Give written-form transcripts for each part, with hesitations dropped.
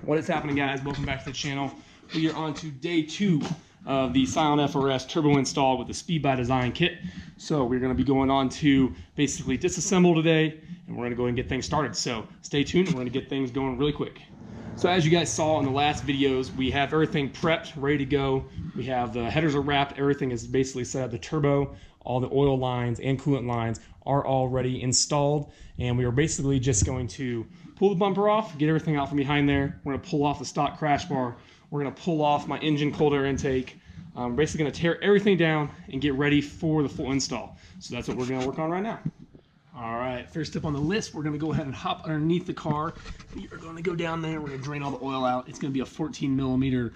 What is happening, guys? Welcome back to the channel. We are on to day 2 of the Scion FRS turbo install with the Speed by Design kit. So we're going to be going on to basically disassemble today, and we're going to go and get things started. So stay tuned, and we're going to get things going really quick. So as you guys saw in the last videos, we have everything prepped, ready to go. We have the headers are wrapped, everything is basically set up. The turbo, all the oil lines and coolant lines are already installed, and we are basically just going to pull the bumper off, get everything out from behind there. We're going to pull off the stock crash bar. We're going to pull off my engine cold air intake. Basically going to tear everything down and get ready for the full install. So that's what we're going to work on right now. All right, first up on the list, we're going to go ahead and hop underneath the car. We are going to go down there. We're going to drain all the oil out. It's going to be a 14 millimeter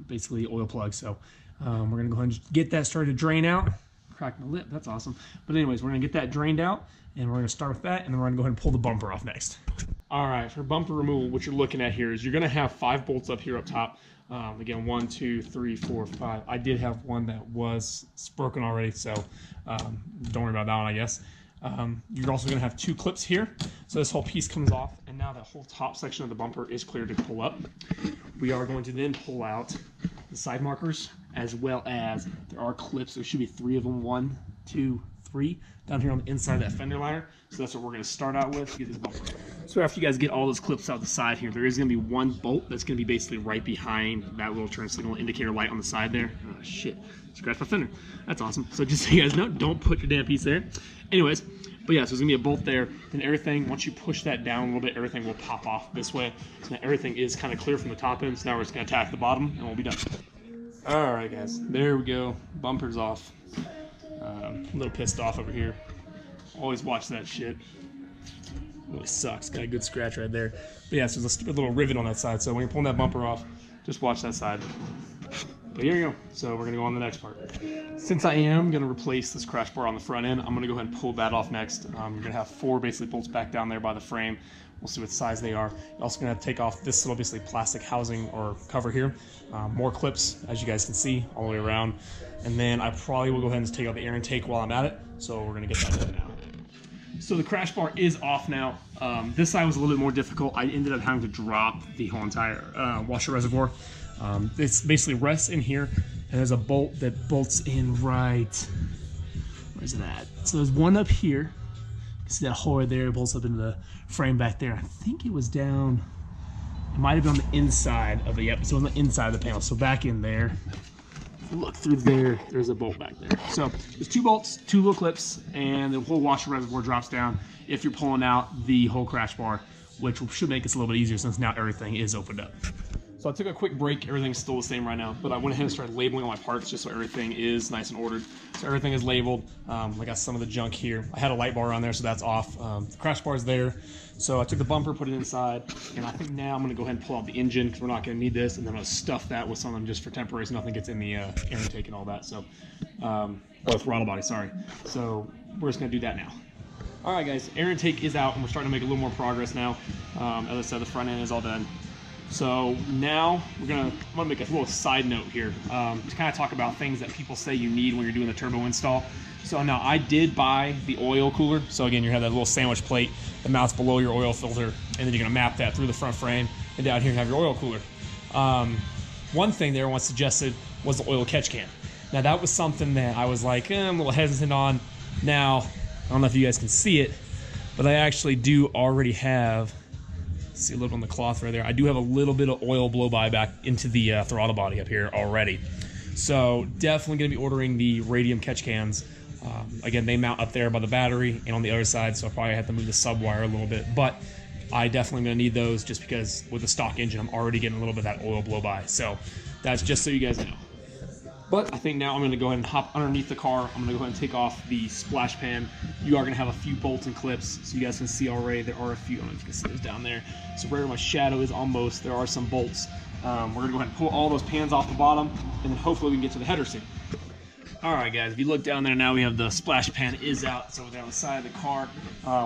basically oil plug. So we're going to go ahead and get that started to drain out. Crack my lip, that's awesome. But anyways, we're going to get that drained out, and we're going to start with that, and then we're going to go ahead and pull the bumper off next. All right, for bumper removal, what you're looking at here is you're going to have 5 bolts up here up top. Again, 1, 2, 3, 4, 5. I did have one that was broken already, so don't worry about that one, I guess. You're also going to have 2 clips here, so this whole piece comes off, and now that whole top section of the bumper is clear to pull up. We are going to then pull out the side markers, as well as there are clips. There should be 3 of them, 1, 2, 3, down here on the inside of that fender liner. So that's what we're going to start out with to get this bumper. So after you guys get all those clips out the side here, there is going to be 1 bolt that's going to be basically right behind that little turn signal indicator light on the side there. Oh shit, scratched my fender. That's awesome. So just so you guys know, don't put your damn piece there. Anyways, but yeah, so there's going to be a bolt there, and everything, once you push that down a little bit, everything will pop off this way. So now everything is kind of clear from the top end, so now we're just going to attack the bottom, and we'll be done. All right, guys, there we go. Bumper's off. A little pissed off over here. Always watch that shit. Really sucks. Got a good scratch right there. But yeah, so there's a stupid little rivet on that side, so when you're pulling that bumper off, just watch that side. But here you go. So we're going to go on to the next part. Since I am going to replace this crash bar on the front end, I'm going to go ahead and pull that off next. You're going to have 4 basically bolts back down there by the frame. We'll see what size they are. You're also going to have to take off this little basically plastic housing or cover here. More clips, as you guys can see, all the way around. And then I probably will go ahead and take out the air intake while I'm at it. So we're going to get that done now. So the crash bar is off now. This side was a little bit more difficult. I ended up having to drop the whole entire washer reservoir. It's basically rests in here, and there's a bolt that bolts in right, where's it at? So there's one up here. You see that hole right there, it bolts up into the frame back there. I think it was down, it might have been on the inside of the, yep, so on the inside of the panel. So back in there, if you look through there, there's a bolt back there. So there's 2 bolts, 2 little clips, and the whole washer reservoir drops down if you're pulling out the whole crash bar, which should make this a little bit easier since now everything is opened up. So I took a quick break. Everything's still the same right now, but I went ahead and started labeling all my parts just so everything is nice and ordered. So everything is labeled. I got some of the junk here. I had a light bar on there, so that's off. The crash bar is there. So I took the bumper, put it inside, and I think now I'm going to go ahead and pull out the engine because we're not going to need this, and then I'm going to stuff that with something just for temporary so nothing gets in the air intake and all that. So, or throttle body, sorry. So we're just going to do that now. All right, guys, air intake is out, and we're starting to make a little more progress now. As I said, the front end is all done. So now I'm gonna make a little side note here to kind of talk about things that people say you need when you're doing the turbo install. So now I did buy the oil cooler. So again, you have that little sandwich plate that mounts below your oil filter, and then you're gonna map that through the front frame, and down here you have your oil cooler. One thing that everyone suggested was the oil catch can. Now that was something that I was like, I'm a little hesitant on. Now, I don't know if you guys can see it, but I actually do already have, see a little on the cloth right there, I do have a little bit of oil blow by back into the throttle body up here already. So definitely going to be ordering the radium catch cans. Again, they mount up there by the battery and on the other side, so I'll probably have to move the sub wire a little bit, but I definitely going to need those just because with the stock engine I'm already getting a little bit of that oil blow by. So that's just so you guys know. But I think now I'm going to go ahead and hop underneath the car. I'm going to go ahead and take off the splash pan. You are going to have a few bolts and clips, so you guys can see already there are a few. I don't know if you can see those down there. So right where my shadow is almost, there are some bolts. We're going to go ahead and pull all those pans off the bottom, and then hopefully we can get to the header soon. All right, guys, if you look down there now, we have the splash pan is out. It's over there on the side of the car.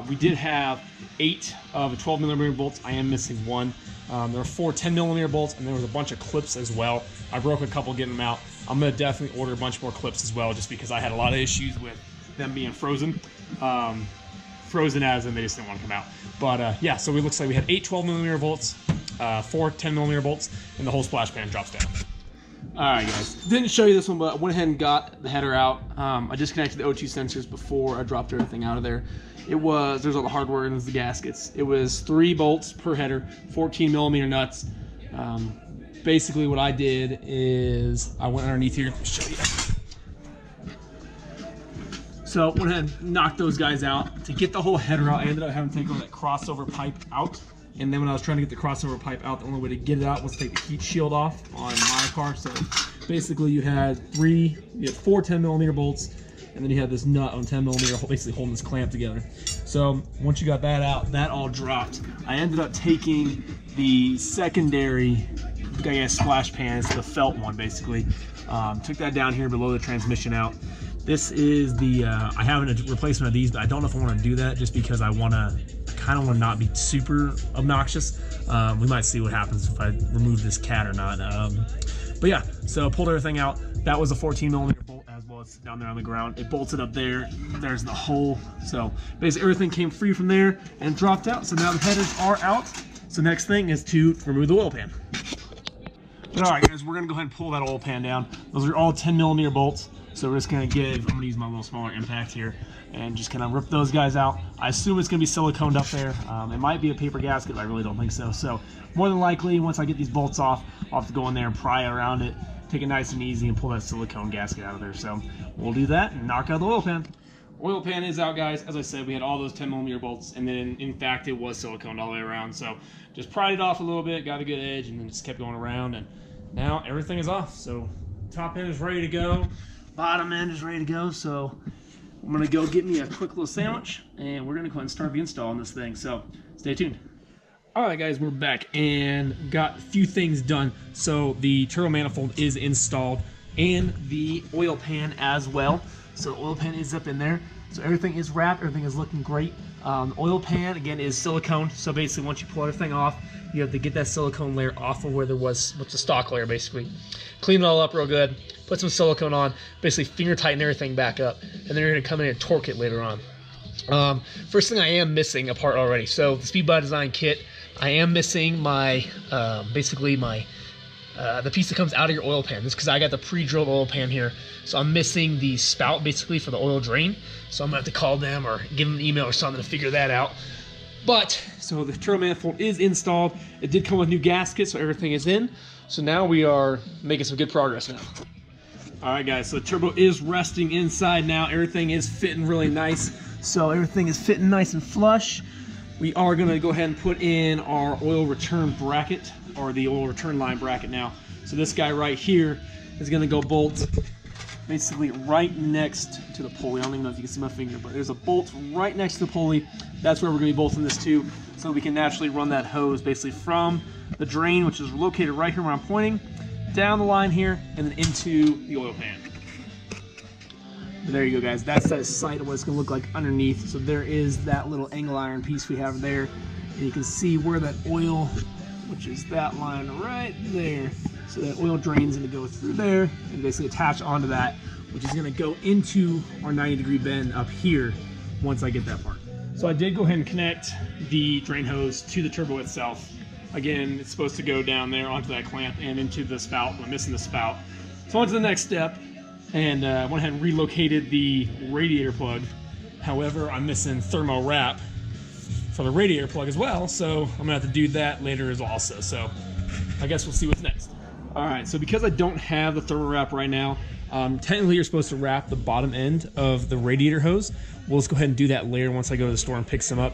We did have 8 of the 12 millimeter bolts. I am missing 1. There were 4 10 millimeter bolts, and there was a bunch of clips as well. I broke a couple getting them out. I'm going to definitely order a bunch more clips as well, just because I had a lot of issues with them being frozen. Frozen as in they just didn't want to come out. But yeah, so it looks like we had 8 12 millimeter bolts. 4 10mm bolts, and the whole splash pan drops down. Alright guys, didn't show you this one, but I went ahead and got the header out. I disconnected the O2 sensors before I dropped everything out of there. There's all the hardware and there's the gaskets. It was 3 bolts per header, 14mm nuts. Basically what I did is I went underneath here, let me show you. So I went ahead and knocked those guys out. To get the whole header out, I ended up having to take all that crossover pipe out. And then when I was trying to get the crossover pipe out, the only way to get it out was to take the heat shield off on my car. So basically you had 4 10mm bolts, and then you had this nut on 10mm basically holding this clamp together. So once you got that out, that all dropped. I ended up taking the secondary, I guess, splash pan, it's the felt one basically. Took that down here below the transmission out. This is the, I have a replacement of these, but I don't know if I want to do that just because I kind of want to not be super obnoxious. We might see what happens if I remove this cat or not. But yeah, so pulled everything out. That was a 14mm bolt as well as down there on the ground. It bolted up there. There's the hole. So basically everything came free from there and dropped out. So now the headers are out. So next thing is to remove the oil pan. But all right, guys, we're gonna go ahead and pull that oil pan down. Those are all 10mm bolts. So we're just gonna I'm gonna use my little smaller impact here and just kind of rip those guys out. I assume it's gonna be siliconed up there. It might be a paper gasket, but I really don't think so. So more than likely, once I get these bolts off, I'll have to go in there and pry around it, take it nice and easy and pull that silicone gasket out of there. So we'll do that and knock out the oil pan. Oil pan is out, guys. As I said, we had all those 10mm bolts, and then in fact it was siliconed all the way around. So just pried it off a little bit, got a good edge, and then just kept going around, and now everything is off. So top end is ready to go. Bottom end is ready to go, so I'm gonna go get me a quick little sandwich and we're gonna go ahead and start the install on this thing, so stay tuned. Alright guys, we're back and got a few things done. So the turbo manifold is installed and the oil pan as well. So the oil pan is up in there. So everything is wrapped, everything is looking great. Oil pan, again, is silicone, so basically once you pull everything off, you have to get that silicone layer off of where there was, what's the stock layer basically. Clean it all up real good, put some silicone on, basically finger tighten everything back up, and then you're gonna come in and torque it later on. First thing I am missing a part already. So the Speed by Design kit, I am missing my, basically my, the piece that comes out of your oil pan. This is because I got the pre-drilled oil pan here. So I'm missing the spout basically for the oil drain. So I'm gonna have to call them or give them an email or something to figure that out. But, so the turbo manifold is installed. It did come with new gaskets, so everything is in. So now we are making some good progress now. All right guys, so the turbo is resting inside now. Everything is fitting really nice. So everything is fitting nice and flush. We are gonna go ahead and put in our oil return bracket, or the oil return line bracket now. So this guy right here is gonna go bolt basically right next to the pulley. I don't even know if you can see my finger, but there's a bolt right next to the pulley. That's where we're gonna be bolting this to, so we can naturally run that hose basically from the drain, which is located right here where I'm pointing, down the line here, and then into the oil pan. But there you go, guys. That's that sight of what it's gonna look like underneath. So there is that little angle iron piece we have there, and you can see where that oil, which is that line right there. So that oil drains and it goes through there and basically attach onto that, which is gonna go into our 90-degree bend up here once I get that part. So I did go ahead and connect the drain hose to the turbo itself. Again, it's supposed to go down there onto that clamp and into the spout. I'm missing the spout. So on to the next step, and I went ahead and relocated the radiator plug. However, I'm missing thermo wrap for the radiator plug as well, so I'm gonna have to do that later as also. So I guess we'll see what's next. All right, so because I don't have the thermal wrap right now, technically you're supposed to wrap the bottom end of the radiator hose. We'll just go ahead and do that later once I go to the store and pick some up.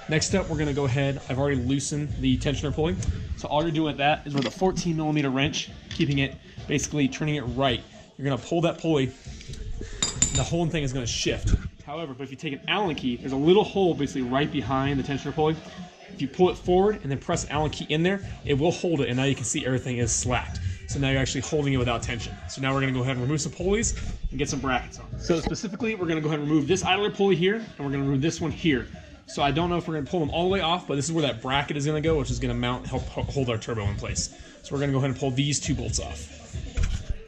Next up, we're gonna go ahead, I've already loosened the tensioner pulley. So all you're doing with that is with a 14mm wrench, keeping it, basically turning it right. You're gonna pull that pulley, and the whole thing is gonna shift. However, but if you take an Allen key, there's a little hole basically right behind the tensioner pulley. If you pull it forward and then press the Allen key in there, it will hold it, and now you can see everything is slacked. So now you're actually holding it without tension. So now we're gonna go ahead and remove some pulleys and get some brackets on. So specifically, we're gonna go ahead and remove this idler pulley here, and we're gonna remove this one here. So I don't know if we're gonna pull them all the way off, but this is where that bracket is gonna go, which is gonna mount, help hold our turbo in place. So we're gonna go ahead and pull these two bolts off.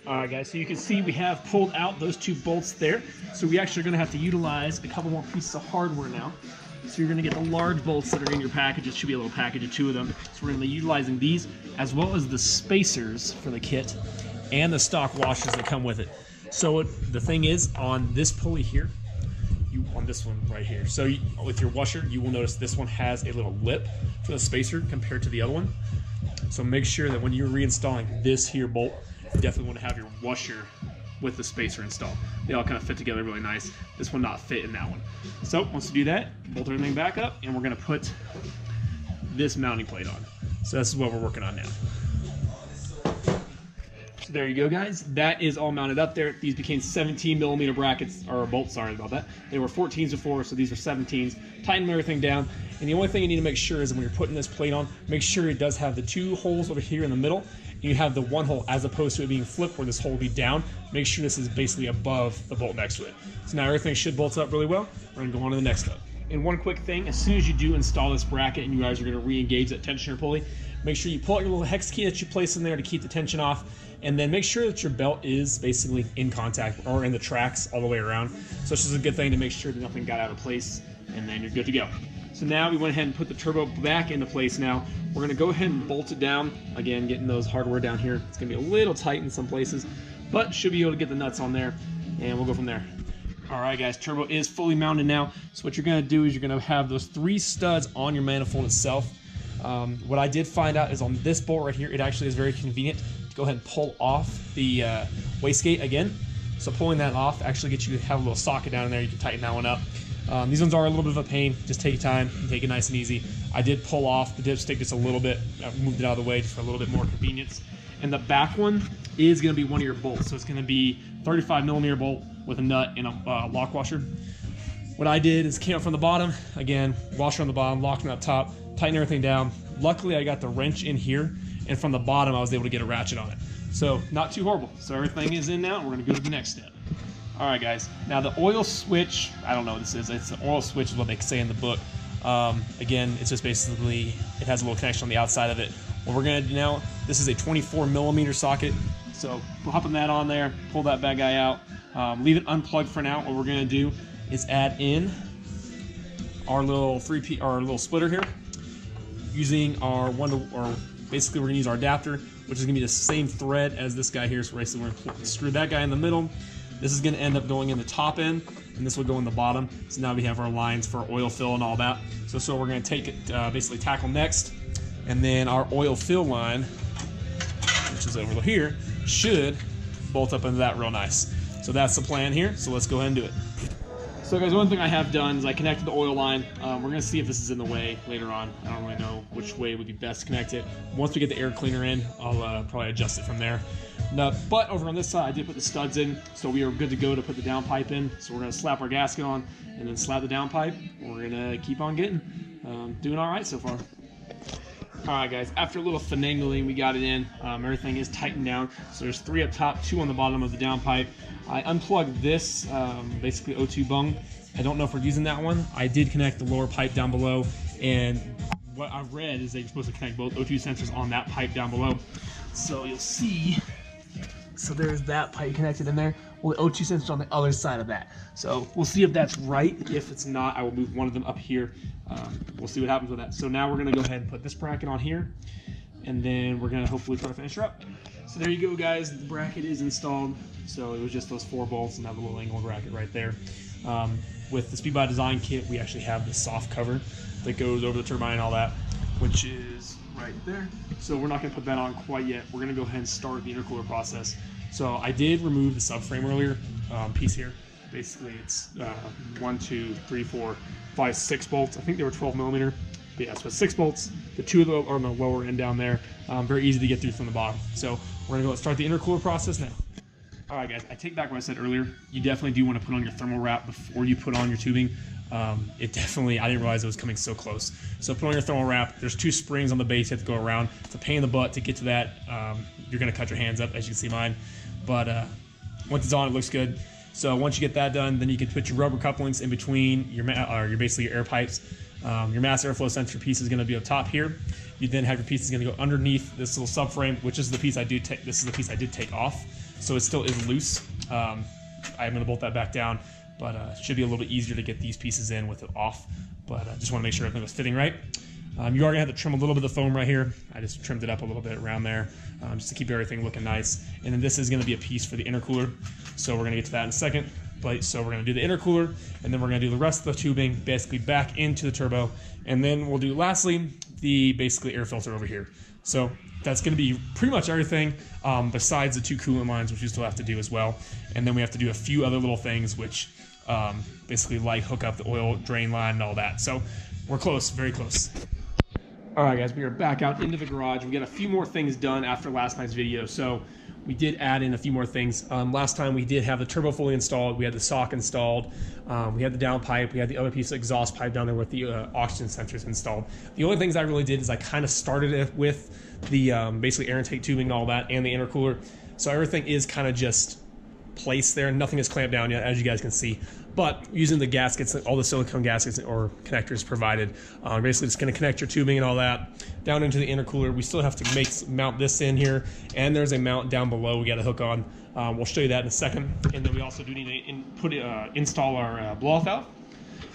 All right, guys, so you can see we have pulled out those two bolts there. So we actually are gonna have to utilize a couple more pieces of hardware now. So you're going to get the large bolts that are in your package. It should be a little package of 2 of them. So we're going to be utilizing these as well as the spacers for the kit and the stock washers that come with it. So the thing is, on this pulley here, on this one right here, so with your washer, you will notice this one has a little lip for the spacer compared to the other one. So make sure that when you're reinstalling this here bolt, you definitely want to have your washer with the spacer installed. They all kind of fit together really nice. This will not fit in that one. So once you do that, bolt everything back up, and we're going to put this mounting plate on. So this is what we're working on now. So there you go, guys. That is all mounted up there. These became 17mm brackets, or bolts, sorry about that. They were 14s before, so these are 17s. Tighten everything down. And the only thing you need to make sure is when you're putting this plate on, make sure it does have the 2 holes over here in the middle. And you have the 1 hole, as opposed to it being flipped where this hole will be down. Make sure this is basically above the bolt next to it. So now everything should bolt up really well. We're gonna go on to the next step. And one quick thing, as soon as you do install this bracket and you guys are gonna re-engage that tensioner pulley, make sure you pull out your little hex key that you place in there to keep the tension off, and then make sure that your belt is basically in contact or in the tracks all the way around. So this is a good thing to make sure that nothing got out of place, and then you're good to go. So now we went ahead and put the turbo back into place now. We're gonna go ahead and bolt it down. Again, getting those hardware down here. It's gonna be a little tight in some places, but should be able to get the nuts on there, and we'll go from there. All right, guys, turbo is fully mounted now. So what you're gonna do is you're gonna have those 3 studs on your manifold itself. What I did find out is on this bolt right here, it actually is very convenient to go ahead and pull off the wastegate again. So pulling that off actually gets you to have a little socket down in there. You can tighten that one up. These ones are a little bit of a pain. Just take your time and take it nice and easy. I did pull off the dipstick just a little bit. I moved it out of the way just for a little bit more convenience. And the back one is going to be one of your bolts. So it's going to be 35mm bolt with a nut and a lock washer. What I did is came up from the bottom. Again, washer on the bottom, locking up top, tighten everything down. Luckily, I got the wrench in here, and from the bottom, I was able to get a ratchet on it. So not too horrible. So everything is in now, and we're going to go to the next step. All right, guys. Now the oil switch, I don't know what this is. It's the oil switch is what they say in the book. Again, it's just basically, it has a little connection on the outside of it. What we're gonna do now, this is a 24mm socket. So we'll hop that on there, pull that bad guy out, leave it unplugged for now. What we're gonna do is add in our little our little splitter here, using our basically we're gonna use our adapter, which is gonna be the same thread as this guy here. So basically we're gonna screw that guy in the middle. This is going to end up going in the top end, and this will go in the bottom. So now we have our lines for our oil fill and all that. So we're going to take it, basically tackle next, and then our oil fill line, which is over here, should bolt up into that real nice. So that's the plan here. So let's go ahead and do it. So guys, one thing I have done is I connected the oil line. We're going to see if this is in the way later on. I don't really know which way would be best to connect it. Once we get the air cleaner in, I'll probably adjust it from there. But over on this side, I did put the studs in, so we are good to go to put the downpipe in. So we're going to slap our gasket on and then slap the downpipe. We're going to keep on getting. Doing all right so far. All right, guys, after a little finagling, we got it in. Everything is tightened down. So there's 3 up top, 2 on the bottom of the downpipe. I unplugged this, basically O2 bung. I don't know if we're using that one. I did connect the lower pipe down below, and what I read is that you're supposed to connect both O2 sensors on that pipe down below. So you'll see, so there's that pipe connected in there. Well, the O2 sensor on the other side of that. So we'll see if that's right. If it's not, I will move one of them up here. We'll see what happens with that. So now we're gonna go ahead and put this bracket on here, and then we're gonna hopefully try to finish her up. So there you go, guys. The bracket is installed. So it was just those 4 bolts and that little angle bracket right there. With the Speed by Design kit, we actually have the soft cover that goes over the turbine and all that, which is right there. So we're not gonna put that on quite yet. We're gonna go ahead and start the intercooler process. So I did remove the subframe earlier piece here. Basically, it's 1, 2, 3, 4, 5, 6 bolts. I think they were 12mm. But yeah, so it's 6 bolts. The 2 of them are on the lower end down there. Very easy to get through from the bottom. So we're gonna go start the intercooler process now. All right, guys, I take back what I said earlier. You definitely do want to put on your thermal wrap before you put on your tubing. It definitely, I didn't realize it was coming so close. So put on your thermal wrap. There's 2 springs on the base you have to go around. It's a pain in the butt to get to that. You're gonna cut your hands up, as you can see mine. But once it's on, it looks good. So once you get that done, then you can put your rubber couplings in between your basically your air pipes. Your mass airflow sensor piece is going to be up top here. You then have your pieces going to go underneath this little subframe, which is the piece I did take. This is the piece I did take off, so it still is loose. I'm going to bolt that back down, but it should be a little bit easier to get these pieces in with it off. but I just want to make sure everything was fitting right. You are going to have to trim a little bit of the foam right here. I just trimmed it up a little bit around there just to keep everything looking nice. And then this is going to be a piece for the intercooler. So we're going to get to that in a second. But so we're going to do the intercooler, and then we're going to do the rest of the tubing basically back into the turbo. And then we'll do lastly the basically air filter over here. So that's going to be pretty much everything besides the 2 coolant lines, which we still have to do as well. And then we have to do a few other little things, which basically like hook up the oil drain line and all that. So we're close, very close. All right, guys, we are back out into the garage. We got a few more things done after last night's video. So we did add in a few more things. Last time we did have the turbo fully installed. We had the sock installed. We had the downpipe. We had the other piece of exhaust pipe down there with the oxygen sensors installed. The only things I really did is I kind of started it with the basically air intake tubing and all that and the intercooler. So everything is kind of just placed there. Nothing is clamped down yet, as you guys can see. But using the gaskets, all the silicone gaskets or connectors provided, basically just going to connect your tubing and all that down into the intercooler. We still have to mount this in here, and there's a mount down below we got to hook on. We'll show you that in a second. And then we also do need to install our blow-off valve.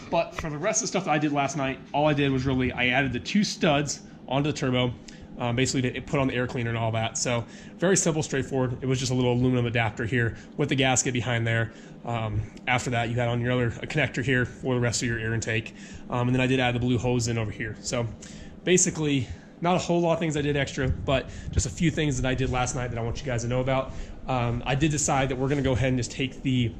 But for the rest of the stuff that I did last night, all I did was really I added the 2 studs onto the turbo. Basically to put on the air cleaner and all that. So very simple, straightforward. It was just a little aluminum adapter here with the gasket behind there. After that, you had on your other connector here for the rest of your air intake. And then I did add the blue hose in over here. So basically, not a whole lot of things I did extra, but just a few things that I did last night that I want you guys to know about. I did decide that we're going to go ahead and just take the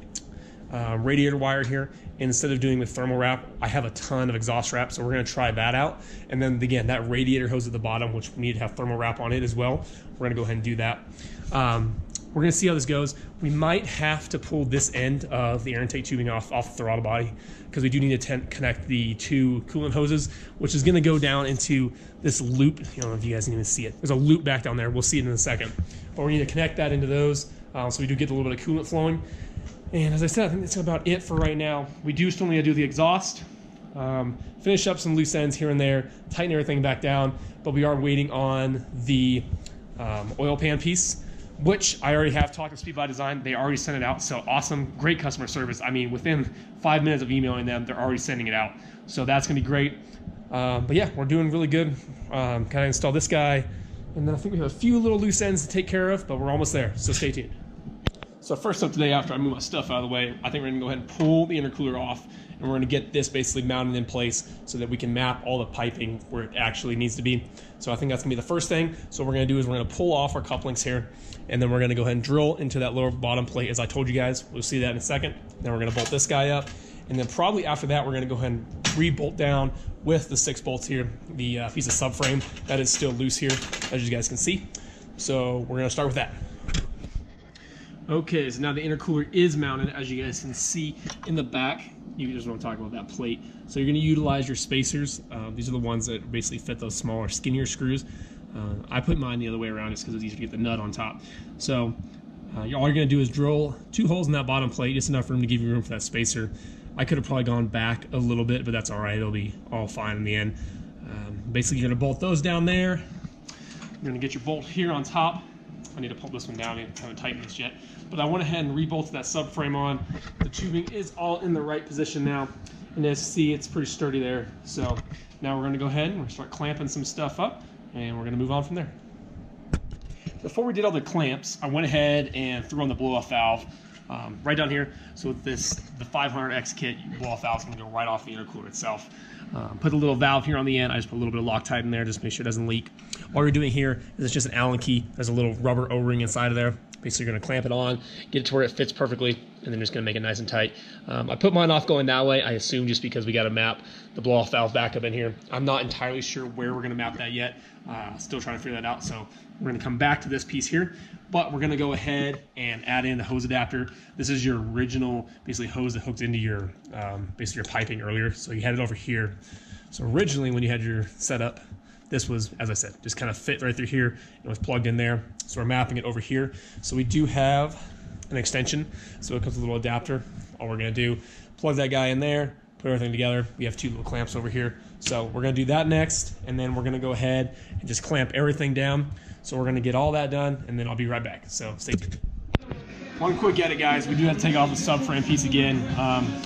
radiator wire here. Instead of doing the thermal wrap, I have a ton of exhaust wrap, so we're going to try that out. And then again, that radiator hose at the bottom, which we need to have thermal wrap on it as well, we're going to go ahead and do that. We're going to see how this goes. We might have to pull this end of the air intake tubing off the throttle body, because we do need to connect the 2 coolant hoses, which is going to go down into this loop. I don't know if you guys can even see it. There's a loop back down there. We'll see it in a second. But we need to connect that into those, so we do get a little bit of coolant flowing. And as I said, I think that's about it for right now. We do still need to do the exhaust, finish up some loose ends here and there, tighten everything back down, but we are waiting on the oil pan piece, which I already have talked to Speed by Design. They already sent it out, so awesome, great customer service. I mean, within 5 minutes of emailing them, they're already sending it out. So that's gonna be great. But yeah, we're doing really good. Kind of install this guy, and then I think we have a few little loose ends to take care of, but we're almost there, so stay tuned. So first up today, after I move my stuff out of the way, I think we're gonna go ahead and pull the intercooler off, and we're gonna get this basically mounted in place so that we can map all the piping where it actually needs to be. So I think that's gonna be the first thing. So what we're gonna do is we're gonna pull off our couplings here, and then we're gonna go ahead and drill into that lower bottom plate, as I told you guys. We'll see that in a second. Then we're gonna bolt this guy up, and then probably after that, we're gonna go ahead and re-bolt down with the 6 bolts here, the piece of subframe that is still loose here, as you guys can see. So we're gonna start with that. Okay, so now the intercooler is mounted, as you guys can see in the back. You just want to talk about that plate. So you're going to utilize your spacers. These are the ones that basically fit those smaller, skinnier screws. I put mine the other way around just because it's easier to get the nut on top. So all you're going to do is drill 2 holes in that bottom plate, just enough room to give you room for that spacer. I could have probably gone back a little bit, but that's all right. It'll be all fine in the end. Basically, you're going to bolt those down there. You're going to get your bolt here on top. I need to pull this one down. I haven't tightened this yet. But I went ahead and rebolted that subframe on. The tubing is all in the right position now. And as you see, it's pretty sturdy there. So now we're going to go ahead and we're going to start clamping some stuff up, and we're going to move on from there. Before we did all the clamps, I went ahead and threw on the blow-off valve right down here. So with the 500X kit, your blow-off valve is going to go right off the intercooler itself. Put a little valve here on the end. I just put a little bit of Loctite in there just to make sure it doesn't leak. All we're doing here is it's just an Allen key. There's a little rubber O-ring inside of there. Basically, you're going to clamp it on, get it to where it fits perfectly, and then just going to make it nice and tight. I put mine off going that way, I assume just because we got to map the blow-off valve back up in here. I'm not entirely sure where we're going to map that yet. Still trying to figure that out. So we're going to come back to this piece here, but we're going to go ahead and add in the hose adapter. This is your original, basically, hose that hooked into your, basically your piping earlier. So you had it over here. So originally, when you had your setup, this was, as I said, just kind of fit right through here. It was plugged in there. So we're mapping it over here. So we do have an extension. So it comes with a little adapter. All we're going to do, plug that guy in there, put everything together. We have 2 little clamps over here. So we're going to do that next, and then we're going to go ahead and just clamp everything down. So we're going to get all that done, and then I'll be right back. So stay tuned. One quick edit, guys. We do have to take off the subframe piece again.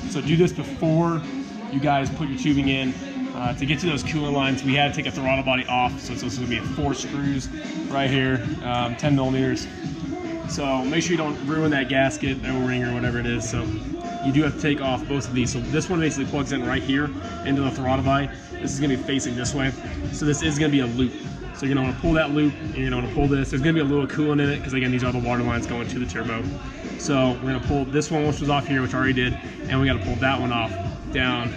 So do this before you guys put your tubing in. To get to those coolant lines, we had to take a throttle body off, so it's also going to be 4 screws right here, 10 millimeters. So make sure you don't ruin that gasket, O-ring, or whatever it is. So you do have to take off both of these. So this one basically plugs in right here into the throttle body. This is going to be facing this way. So this is going to be a loop. So you're going to want to pull that loop, and you're going to want to pull this. There's going to be a little coolant in it, because again, these are the water lines going to the turbo. So we're going to pull this one, which was off here, which I already did, and we got to pull that one off down,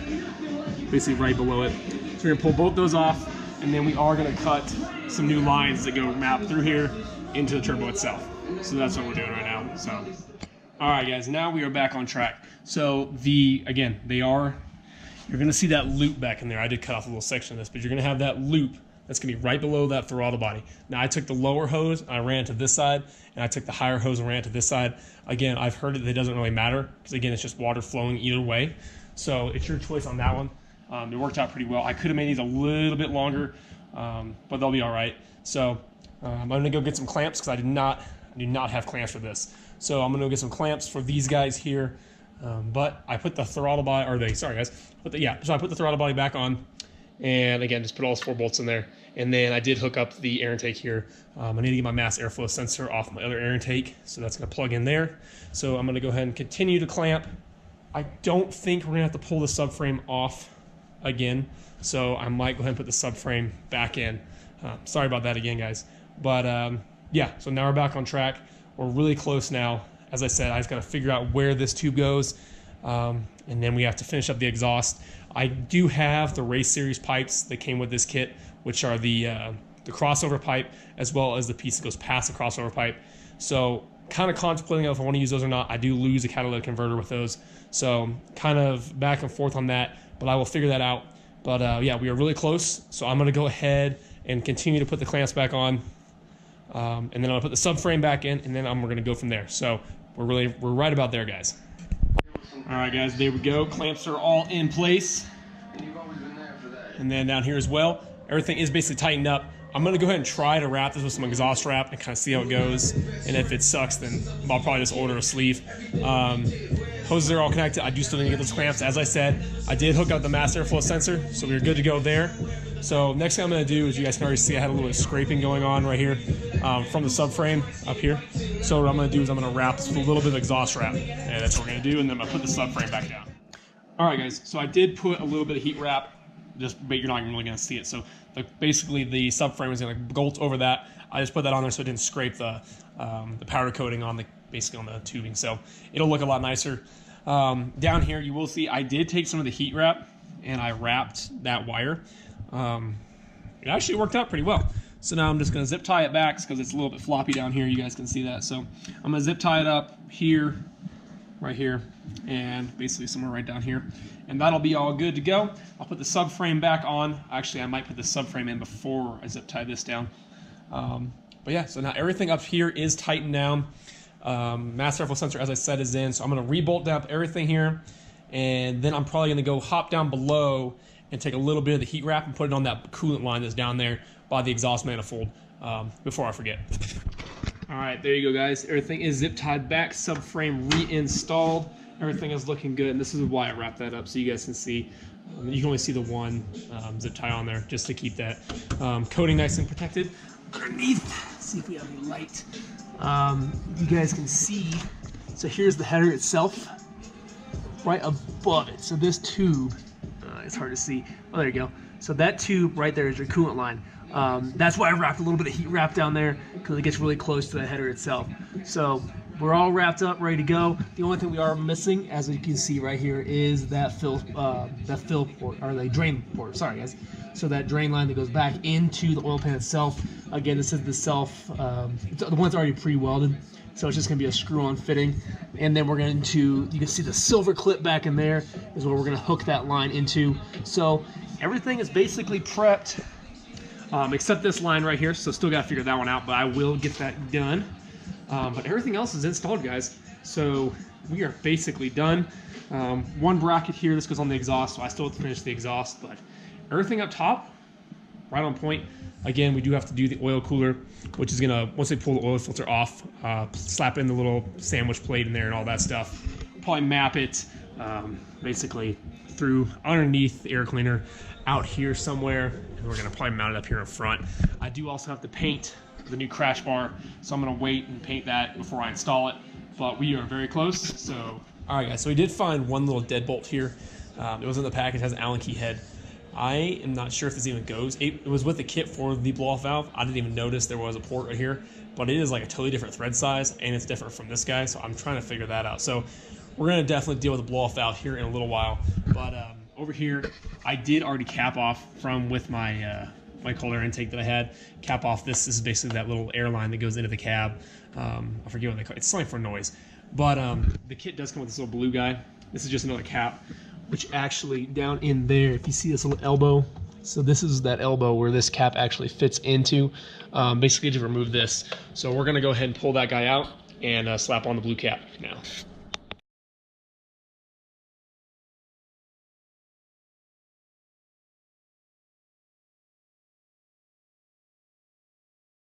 basically right below it. So we're going to pull both those off, and then we are going to cut some new lines that go map through here into the turbo itself. So that's what we're doing right now. So, all right, guys, now we are back on track. So again, you're going to see that loop back in there. I did cut off a little section of this, but you're going to have that loop that's going to be right below that throttle body. Now, I took the lower hose, I ran to this side, and I took the higher hose and ran to this side. Again, I've heard that it doesn't really matter, because again, it's just water flowing either way. So it's your choice on that one. It worked out pretty well. I could have made these a little bit longer, but they'll be all right. So I'm going to go get some clamps, because I do not have clamps for this. So I'm going to go get some clamps for these guys here. But I put the throttle body, so I put the throttle body back on, and again, just put all those 4 bolts in there. And then I did hook up the air intake here. I need to get my mass airflow sensor off my other air intake, so that's going to plug in there. So I'm going to go ahead and continue to clamp. I don't think we're going to have to pull the subframe off again, so I might go ahead and put the subframe back in. Sorry about that again, guys. But yeah, so now we're back on track. We're really close now. As I said, I just got to figure out where this tube goes, and then we have to finish up the exhaust. I do have the race series pipes that came with this kit, which are the crossover pipe, as well as the piece that goes past the crossover pipe. So kind of contemplating if I want to use those or not. I do lose a catalytic converter with those, so kind of back and forth on that, but I will figure that out. But yeah, we are really close, so I'm going to go ahead and continue to put the clamps back on, and then I'm going to put the subframe back in, and then we're going to go from there. So we're right about there, guys. All right, guys, there we go. Clamps are all in place. And then down here as well, everything is basically tightened up. I'm going to go ahead and try to wrap this with some exhaust wrap and kind of see how it goes. And if it sucks, then I'll probably just order a sleeve. Hoses are all connected. I do still need to get those clamps. As I said, I did hook up the mass airflow sensor, so we're good to go there. So next thing I'm going to do is, you guys can already see I had a little bit of scraping going on right here from the subframe up here. So what I'm going to do is I'm going to wrap this with a little bit of exhaust wrap. And that's what we're going to do, and then I'm going to put the subframe back down. All right, guys, so I did put a little bit of heat wrap, but you're not really going to see it. So basically the subframe is going to bolt over that. I just put that on there so it didn't scrape the powder coating on the tubing. So it'll look a lot nicer. Down here you will see I did take some of the heat wrap and I wrapped that wire. It actually worked out pretty well. So now I'm just going to zip tie it back because it's a little bit floppy down here. You guys can see that. So I'm going to zip tie it up here, right here, and basically somewhere right down here. And that'll be all good to go. I'll put the subframe back on. Actually, I might put the subframe in before I zip tie this down. But yeah, so now everything up here is tightened down. Mass airflow sensor, as I said, is in. So I'm going to rebolt down everything here. And then I'm probably going to go hop down below and take a little bit of the heat wrap and put it on that coolant line that's down there by the exhaust manifold before I forget. All right, there you go, guys. Everything is zip tied back, subframe reinstalled. Everything is looking good, and this is why I wrapped that up so you guys can see. You can only see the one zip tie on there just to keep that coating nice and protected. Underneath, see if we have any light. You guys can see, so here's the header itself, right above it. So this tube, it's hard to see. Oh, there you go. So that tube right there is your coolant line. That's why I wrapped a little bit of heat wrap down there, because it gets really close to the header itself. So we're all wrapped up, ready to go. The only thing we are missing, as you can see right here, is that fill port, or the drain port. Sorry, guys. So that drain line that goes back into the oil pan itself. Again, this is the the one's already pre-welded, so it's just going to be a screw-on fitting. And then we're going to, you can see the silver clip back in there is where we're going to hook that line into. So everything is basically prepped, except this line right here. So still got to figure that one out, but I will get that done. But everything else is installed, guys. So we are basically done. One bracket here, this goes on the exhaust, so I still have to finish the exhaust, but everything up top, right on point. Again, we do have to do the oil cooler, which is gonna, once they pull the oil filter off, slap in the little sandwich plate in there and all that stuff. Probably map it, basically through underneath the air cleaner out here somewhere, and we're gonna probably mount it up here in front. I do also have to paint the new crash bar, so I'm gonna wait and paint that before I install it, but we are very close. So all right guys, so we did find one little deadbolt here. It was in the package, has an Allen key head. I am not sure if this even goes. It was with the kit for the blow-off valve. I didn't even notice there was a port right here, but it is like a totally different thread size, and it's different from this guy, so I'm trying to figure that out. So we're gonna definitely deal with the blow-off valve here in a little while, but over here, I did already cap off with my my cold air intake that I had. Cap off this is basically that little air line that goes into the cab. I forget what they call it. It's something for noise. But the kit does come with this little blue guy. This is just another cap, which actually down in there, if you see this little elbow, so this is that elbow where this cap actually fits into, basically to remove this. So we're gonna go ahead and pull that guy out and slap on the blue cap now.